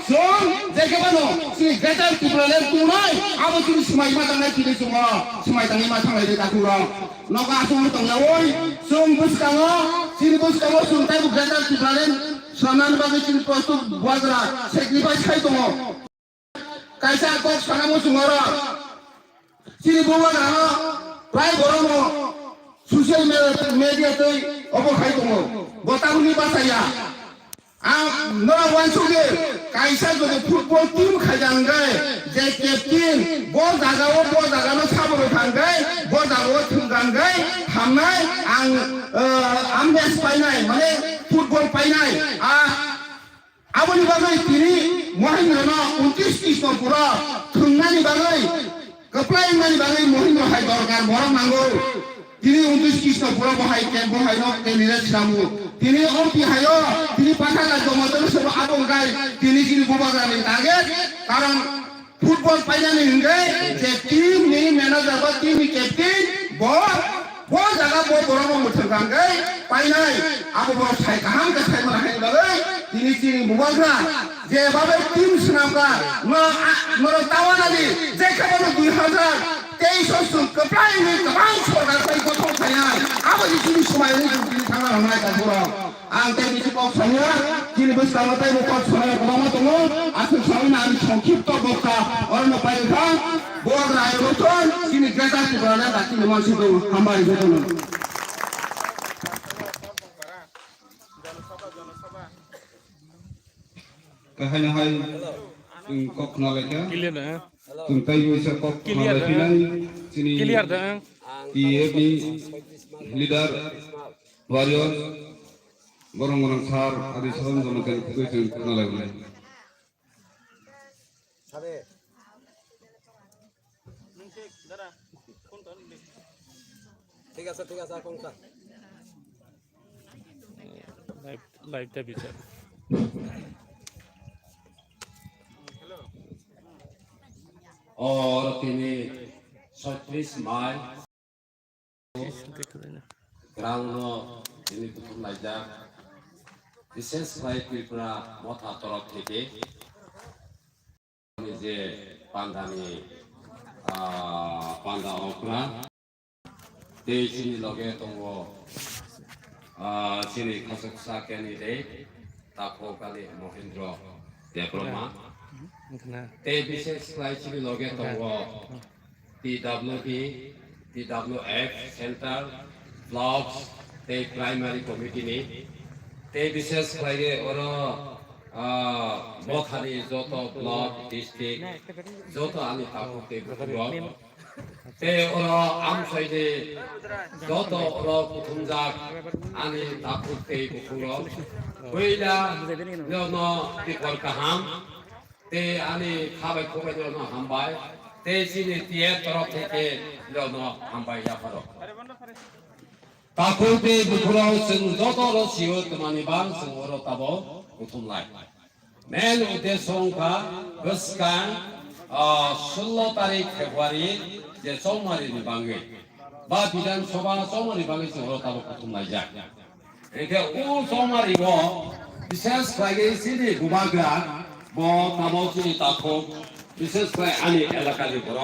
जों जेखेबानो सिनि गेटार टिप्लाले तुनाय आबो सिनि समाय मा थांनाय किनि सुमा समाय थांनाय मा थांनाय दे दाखुरा नगा आसुं दंना ओइ जों बुसकाङो सिनि बुसकाङो सुंथाय गेटार टिप्लाले सामान बागै सिनि प्रस्तु बुवाग्रा सेक्रिफाइस खाय दङ कायसा कक सानामो सुङारा सिनि बुवाग्रा प्राय गरम ससियेल मेडिया तै अबो खाय दङ गताउनि बासाया no one suge kaisa jodi football team khajangai je captain bo jagano saboro thangai bo jagao thungangai hamnai ang match painai mane football painai aboni bagai tini mohinno no 29 krishna pura thungnani bagai kaplaingani bagai mohinno hai dorkar borong nango tini 29 krishna pura bahai camp bahai no kenira samu tini orti hayo tini pakala jomotor sebo abongkai tini kini bubagrani target karon football painani hingai je team ni manager ba team ni captain bo jaga bo boromo muthangkai painai abo bo sai kaham ka sai mana hai bagai tini kini bubagra je babai team snamka no tawanadi je khabano 2023 sun keplai ni kabang sorgar pai gotong thainan abo kini samay ni kini thangna hamnai ka boro ang tay bisi pok sanya kini bersama tay mukot sonay kumama tungo asin sawin ang songkipto bokka orang no pai ka buat rai roton kini gata tibana da kini mansi do hambari betul kahanya hai kok knowledge clear na tuntai bisa kok knowledge sini clear dah PAB leader warrior gorong-gorong sar adi salam jamakan kuisin kenal lagi ঠিক আছে কোন কা live টা বিচার और তিনি 36 mile ground তিনি প্রথম লাইজা বিশেষ ফ্লাইট ত্রিপুরা মথা তরফ থেকে যে পান্ডানি পান্ডা অকরা 대신이 লগে 동고 진이 가속사 ক্যান্ডিডেট তাপকালী মহেন্দ্র দেববর্মা তে বিশেষ ফ্লাইট লগে 동고 TWD TWF সেন্টার ব্লকস তে প্রাইমারি কমিটি নি তে বিশেষ ফ্লাইটে ওর মথানি যত ব্লক ডিস্ট্রিক্ট যত আমি তাপতে ব্লক তে ওরা আমসাইদে যত ওরা প্রথমজাক আনি তাপুতে বুকুরো বইলা লন তিকর কাহাম তে আনি খাবাই খোবাই লন হামবাই তে সিনি টিয়ে তরফ থেকে লন হামবাই যাফারো তাপুতে বুকুরো সং যত রসিও তমানি বাং সং ওরা তাবো প্রথমলাই মেন উদ্দেশ্যংকা গসকান 16 তারিখ ফেব্রুয়ারি যে চৌমারিনি বাঙে বা বিধানসভা চৌমারি বাঙে হলো তাবো প্রথম লাইজা একে ও চৌমারি ব বিশেষ করে সিনি গুবাগ্রা ব তাবো সিনি তাকো বিশেষ করে আনি এলাকার উপর